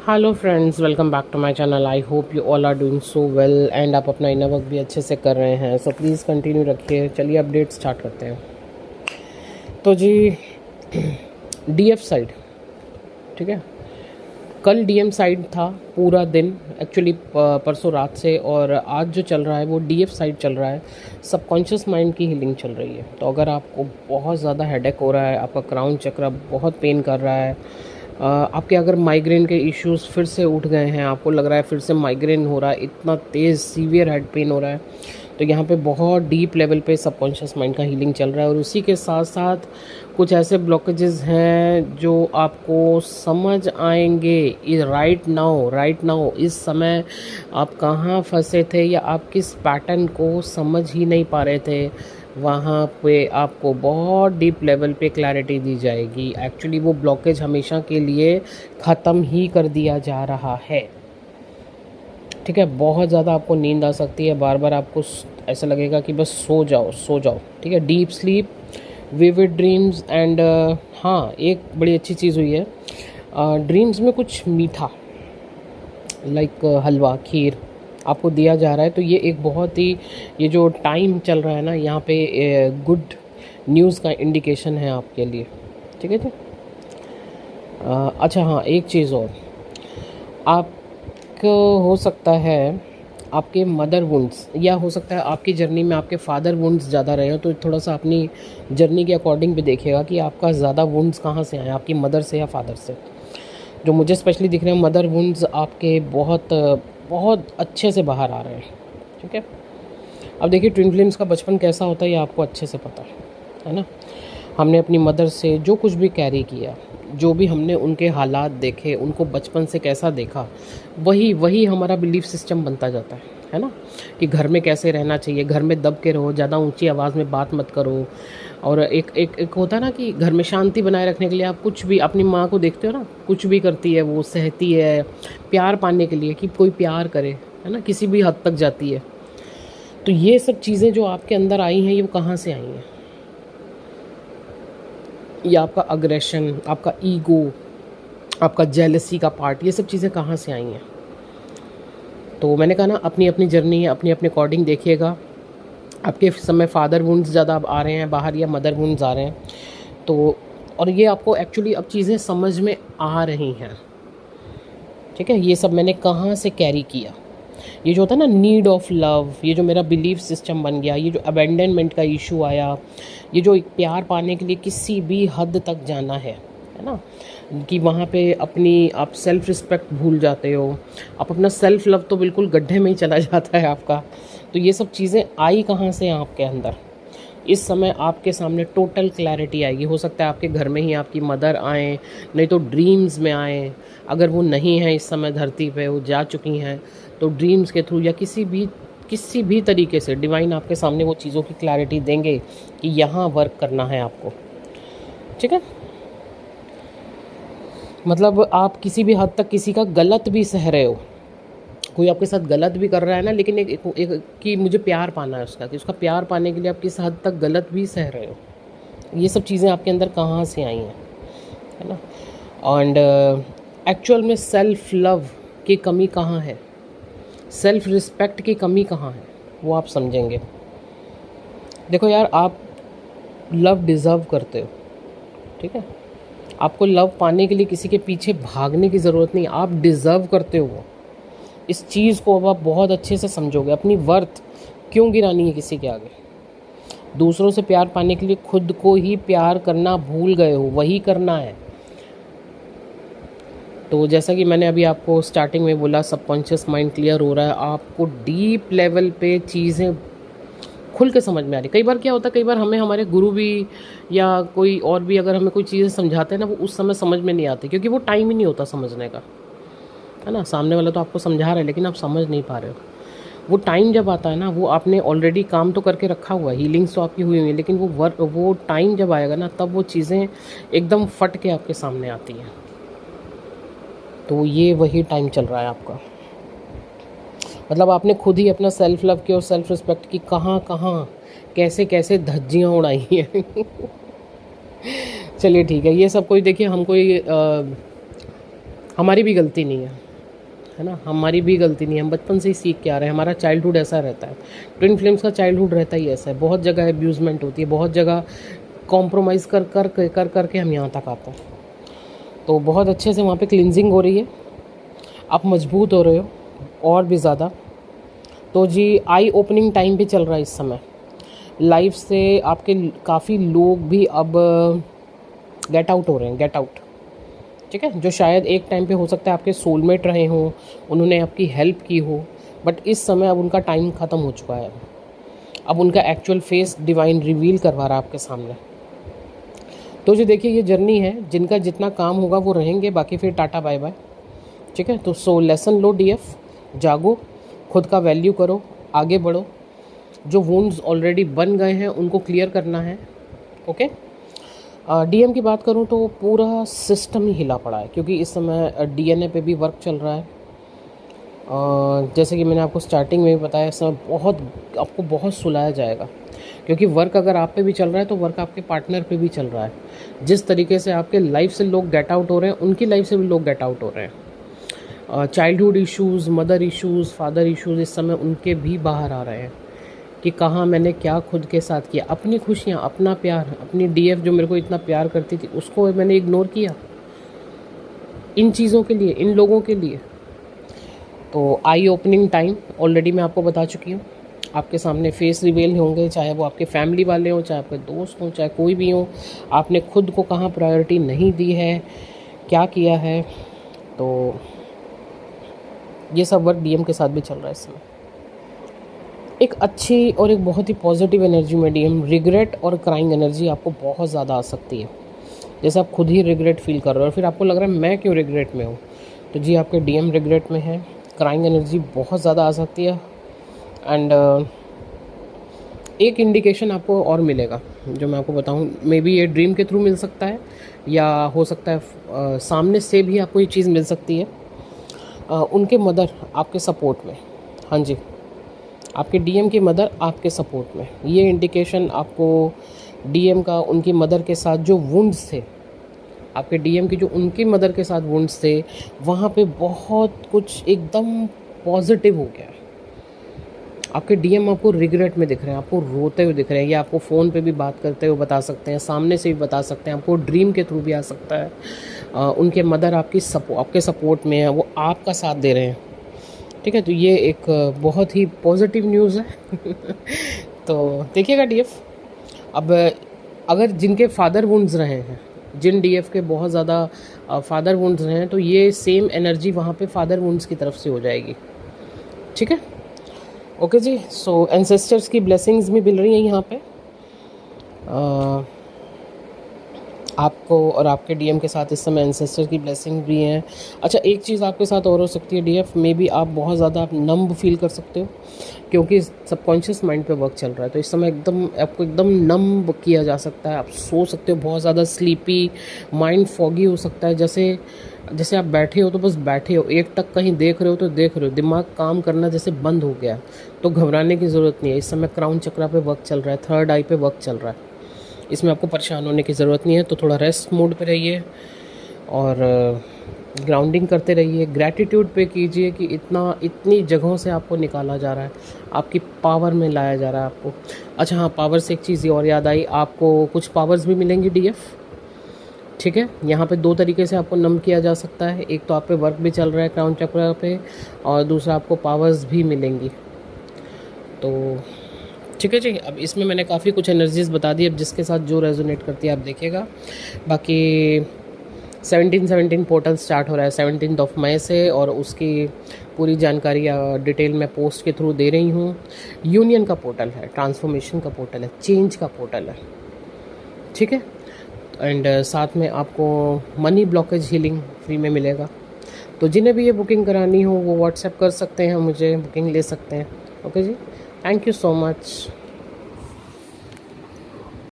Hello friends, welcome back to my channel. I hope you all are doing so well and आप अपना inner work भी अच्छे से कर रहे हैं। सो प्लीज़ कंटिन्यू रखिए। चलिए अपडेट स्टार्ट करते हैं। तो जी डीएफ साइड, ठीक है, कल डीएम साइड था पूरा दिन एक्चुअली, परसों रात से, और आज जो चल रहा है वो डीएफ साइड चल रहा है। सबकॉन्शियस माइंड की हीलिंग चल रही है। तो अगर आपको बहुत ज़्यादा हेडेक हो रहा है, आपका क्राउन चक्र बहुत पेन कर रहा है, आपके अगर माइग्रेन के इश्यूज फिर से उठ गए हैं, आपको लग रहा है फिर से माइग्रेन हो रहा है, इतना तेज़ सीवियर हेड पेन हो रहा है, तो यहाँ पे बहुत डीप लेवल पे सबकॉन्शियस माइंड का हीलिंग चल रहा है। और उसी के साथ साथ कुछ ऐसे ब्लॉकेजेस हैं जो आपको समझ आएंगे राइट नाउ इस समय आप कहाँ फंसे थे या आप किस पैटर्न को समझ ही नहीं पा रहे थे। वहाँ पे आपको बहुत डीप लेवल पे क्लैरिटी दी जाएगी। एक्चुअली वो ब्लॉकेज हमेशा के लिए ख़त्म ही कर दिया जा रहा है, ठीक है। बहुत ज़्यादा आपको नींद आ सकती है, बार बार आपको ऐसा लगेगा कि बस सो जाओ सो जाओ, ठीक है। Deep sleep, vivid dreams and हाँ, एक बड़ी अच्छी चीज़ हुई है, ड्रीम्स में कुछ मीठा लाइक हलवा, खीर आपको दिया जा रहा है। तो ये एक बहुत ही, ये जो टाइम चल रहा है ना, यहाँ पे गुड न्यूज़ का इंडिकेशन है आपके लिए, ठीक है जी। अच्छा हाँ, एक चीज़ और, आपको हो सकता है आपके मदर वुंड्स, या हो सकता है आपकी जर्नी में आपके फादर वुंड्स ज़्यादा रहे हो। तो थोड़ा सा अपनी जर्नी के अकॉर्डिंग भी देखिएगा कि आपका ज़्यादा वुंड्स कहाँ से आए, आपकी मदर से या फादर से। जो मुझे स्पेशली दिख रहे हैं, मदर वुंड्स आपके बहुत बहुत अच्छे से बाहर आ रहे हैं, ठीक है। अब देखिए, ट्विन फ्लेम्स का बचपन कैसा होता है ये आपको अच्छे से पता है ना। हमने अपनी मदर से जो कुछ भी कैरी किया, जो भी हमने उनके हालात देखे, उनको बचपन से कैसा देखा, वही वही हमारा बिलीफ सिस्टम बनता जाता है ना। कि घर में कैसे रहना चाहिए, घर में दब के रहो, ज़्यादा ऊंची आवाज़ में बात मत करो। और एक होता है ना कि घर में शांति बनाए रखने के लिए आप कुछ भी, अपनी माँ को देखते हो ना, कुछ भी करती है, वो सहती है प्यार पाने के लिए, कि कोई प्यार करे, है ना, किसी भी हद तक जाती है। तो ये सब चीज़ें जो आपके अंदर आई हैं, ये वो कहाँ से आई हैं? या आपका अग्रेशन, आपका ईगो, आपका जेलसी का पार्ट, ये सब चीज़ें कहाँ से आई हैं? तो मैंने कहा ना, अपनी अपनी जर्नी है, अपने अपने अकॉर्डिंग देखिएगा। आपके समय फादर वुंड्स ज़्यादा अब आ रहे हैं बाहर, या मदर वुंड्स आ रहे हैं। तो और ये आपको एक्चुअली अब चीज़ें समझ में आ रही हैं, ठीक है। ये सब मैंने कहाँ से कैरी किया, ये जो होता है ना नीड ऑफ लव, ये जो मेरा बिलीफ सिस्टम बन गया, ये जो अबेंडनमेंट का इशू आया, ये जो एक प्यार पाने के लिए किसी भी हद तक जाना है ना, कि वहाँ पे अपनी आप सेल्फ़ रिस्पेक्ट भूल जाते हो, आप अपना सेल्फ़ लव तो बिल्कुल गड्ढे में ही चला जाता है आपका। तो ये सब चीज़ें आई कहाँ से आपके अंदर? इस समय आपके सामने टोटल क्लैरिटी आएगी। हो सकता है आपके घर में ही आपकी मदर आएँ, नहीं तो ड्रीम्स में आएँ। अगर वो नहीं है इस समय धरती पे, वो जा चुकी हैं, तो ड्रीम्स के थ्रू या किसी भी तरीके से डिवाइन आपके सामने वो चीज़ों की क्लैरिटी देंगे कि यहाँ वर्क करना है आपको, ठीक है। मतलब आप किसी भी हद तक किसी का गलत भी सह रहे हो, कोई आपके साथ गलत भी कर रहा है ना, लेकिन एक कि मुझे प्यार पाना है उसका, कि उसका प्यार पाने के लिए आप किस हद तक गलत भी सह रहे हो। ये सब चीज़ें आपके अंदर कहाँ से आई हैं, है ना। एंड एक्चुअल में सेल्फ लव की कमी कहाँ है, सेल्फ रिस्पेक्ट की कमी कहाँ है, वो आप समझेंगे। देखो यार, आप लव डिज़र्व करते हो, ठीक है। आपको लव पाने के लिए किसी के पीछे भागने की ज़रूरत नहीं, आप डिज़र्व करते हो वो। इस चीज़ को अब आप बहुत अच्छे से समझोगे। अपनी वर्थ क्यों गिरानी है किसी के आगे? दूसरों से प्यार पाने के लिए खुद को ही प्यार करना भूल गए हो, वही करना है। तो जैसा कि मैंने अभी आपको स्टार्टिंग में बोला, सबकॉन्शियस माइंड क्लियर हो रहा है, आपको डीप लेवल पे चीज़ें खुल के समझ में आ रही। कई बार क्या होता है, कई बार हमें हमारे गुरु भी या कोई और भी अगर हमें कोई चीज़ें समझाते हैं ना, वो उस समय समझ में नहीं आती, क्योंकि वो टाइम ही नहीं होता समझने का, है ना। सामने वाला तो आपको समझा रहा है, लेकिन आप समझ नहीं पा रहे हो। वो टाइम जब आता है ना, वो आपने ऑलरेडी काम तो करके रखा हुआ है, हीलिंग्स तो आपकी हुई हुई है, लेकिन वो टाइम जब आएगा ना, तब वो चीज़ें एकदम फट के आपके सामने आती हैं। तो ये वही टाइम चल रहा है आपका। मतलब आपने खुद ही अपना सेल्फ लव की और सेल्फ रिस्पेक्ट की कहाँ कहाँ कैसे कैसे धज्जियाँ उड़ाई हैं। चलिए ठीक है, ये सब कोई देखिए, हम कोई हमारी भी गलती नहीं है ना, हमारी भी गलती नहीं है, हम बचपन से ही सीख के आ रहे हैं, हमारा चाइल्डहुड ऐसा रहता है। ट्विन फ्लेम्स का चाइल्डहुड रहता ही ऐसा है, बहुत जगह अब्यूज़मेंट होती है, बहुत जगह कॉम्प्रोमाइज़ कर के हम यहाँ तक आते हैं। तो बहुत अच्छे से वहाँ पे क्लिनजिंग हो रही है, आप मजबूत हो रहे हो और भी ज़्यादा। तो जी आई ओपनिंग टाइम पे चल रहा है इस समय, लाइफ से आपके काफ़ी लोग भी अब गेट आउट हो रहे हैं, गेट आउट। ठीक है, जो शायद एक टाइम पे हो सकता है आपके सोलमेट रहे हों, उन्होंने आपकी हेल्प की हो, बट इस समय अब उनका टाइम ख़त्म हो चुका है। अब उनका एक्चुअल फेस डिवाइन रिवील करवा रहा है आपके सामने। तो जो देखिए ये जर्नी है, जिनका जितना काम होगा वो रहेंगे, बाकी फिर टाटा बाय बाय। ठीक है, तो सो लेसन लो डीएफ, जागो, खुद का वैल्यू करो, आगे बढ़ो। जो वुंड्स ऑलरेडी बन गए हैं उनको क्लियर करना है। ओके, डीएम की बात करूं तो पूरा सिस्टम ही हिला पड़ा है, क्योंकि इस समय डीएनए पे भी वर्क चल रहा है। जैसे कि मैंने आपको स्टार्टिंग में भी बताया, इस समय आपको बहुत सुलाया जाएगा, क्योंकि वर्क अगर आप पे भी चल रहा है तो वर्क आपके पार्टनर पे भी चल रहा है। जिस तरीके से आपके लाइफ से लोग गेट आउट हो रहे हैं, उनकी लाइफ से भी लोग गेट आउट हो रहे हैं। Childhood issues, mother issues, father issues इस समय उनके भी बाहर आ रहे हैं कि कहाँ मैंने क्या खुद के साथ किया, अपनी खुशियाँ, अपना प्यार, अपनी डीएफ जो मेरे को इतना प्यार करती थी उसको मैंने इग्नोर किया इन चीज़ों के लिए, इन लोगों के लिए। तो आई ओपनिंग टाइम ऑलरेडी मैं आपको बता चुकी हूँ, आपके सामने फेस रिवील होंगे, चाहे वो आपके फैमिली वाले हों, चाहे आपके दोस्त हों, चाहे कोई भी हो। आपने खुद को कहाँ प्रायोरिटी नहीं दी है, क्या किया है, तो ये सब वर्क डीएम के साथ भी चल रहा है इस समय। एक अच्छी और एक बहुत ही पॉजिटिव एनर्जी में डीएम, रिग्रेट और क्राइंग एनर्जी आपको बहुत ज़्यादा आ सकती है। जैसे आप खुद ही रिग्रेट फील कर रहे हो और फिर आपको लग रहा है मैं क्यों रिग्रेट में हूँ, तो जी आपके डीएम रिग्रेट में है। क्राइंग एनर्जी बहुत ज़्यादा आ सकती है। एंड एक इंडिकेशन आपको और मिलेगा जो मैं आपको बताऊँ, मे बी ये ड्रीम के थ्रू मिल सकता है, या हो सकता है सामने से भी आपको ये चीज़ मिल सकती है। उनके मदर आपके सपोर्ट में, हाँ जी, आपके डीएम की मदर आपके सपोर्ट में। ये इंडिकेशन आपको डीएम का उनकी मदर के साथ जो वुंड्स थे, आपके डीएम की जो उनकी मदर के साथ वुंड्स थे, वहाँ पे बहुत कुछ एकदम पॉजिटिव हो गया। आपके डीएम आपको रिग्रेट में दिख रहे हैं, आपको रोते हुए दिख रहे हैं, या आपको फ़ोन पे भी बात करते हुए बता सकते हैं, सामने से भी बता सकते हैं, आपको ड्रीम के थ्रू भी आ सकता है। उनके मदर आपके सपोर्ट में है, वो आपका साथ दे रहे हैं। ठीक है, तो ये एक बहुत ही पॉजिटिव न्यूज़ है। तो देखिएगा डीएफ, अब अगर जिनके फादर वुंड्स रहे हैं, जिन डीएफ के बहुत ज़्यादा फादर वुंड्स रहे हैं, तो ये सेम एनर्जी वहाँ पे फादर वुंड्स की तरफ से हो जाएगी। ठीक है, ओके जी। सो एंसेस्टर्स की ब्लेसिंग्स भी मिल रही हैं यहाँ पे आपको, और आपके डीएम के साथ इस समय एंसेस्टर की ब्लेसिंग भी हैं। अच्छा, एक चीज़ आपके साथ और हो सकती है डीएफ, मे बी आप बहुत ज़्यादा आप नम्ब फील कर सकते हो, क्योंकि सबकॉन्शियस माइंड पे वर्क चल रहा है। तो इस समय आपको एकदम नम्ब किया जा सकता है, आप सो सकते हो, बहुत ज़्यादा स्लीपी, माइंड फॉगी हो सकता है। जैसे आप बैठे हो तो बस बैठे हो, एक टक कहीं देख रहे हो तो देख रहे हो, दिमाग काम करना जैसे बंद हो गया। तो घबराने की ज़रूरत नहीं है, इस समय क्राउन चक्रा पे वर्क चल रहा है, थर्ड आई पे वर्क चल रहा है, इसमें आपको परेशान होने की ज़रूरत नहीं है। तो थोड़ा रेस्ट मोड पे रहिए और ग्राउंडिंग करते रहिए, ग्रैटिट्यूड पे कीजिए कि इतनी जगहों से आपको निकाला जा रहा है, आपकी पावर में लाया जा रहा है आपको। अच्छा हाँ, पावर से एक चीज़ और याद आई, आपको कुछ पावर्स भी मिलेंगी डीएफ। ठीक है, यहाँ पे दो तरीके से आपको नम किया जा सकता है, एक तो आप पे वर्क भी चल रहा है क्राउन चक्र पे, और दूसरा आपको पावर्स भी मिलेंगी। तो ठीक है जी, अब इसमें मैंने काफ़ी कुछ एनर्जीज़ बता दी, अब जिसके साथ जो रेजोनेट करती है आप देखिएगा। बाकी 17 पोर्टल स्टार्ट हो रहा है 17 मई से, और उसकी पूरी जानकारी डिटेल मैं पोस्ट के थ्रू दे रही हूँ। यूनियन का पोर्टल है, ट्रांसफॉर्मेशन का पोर्टल है, चेंज का पोर्टल है। ठीक है, एंड साथ में आपको मनी ब्लॉकेज हीलिंग फ्री में मिलेगा। तो जिन्हें भी ये बुकिंग करानी हो वो व्हाट्सएप कर सकते हैं मुझे, बुकिंग ले सकते हैं। ओके जी, थैंक यू सो मच।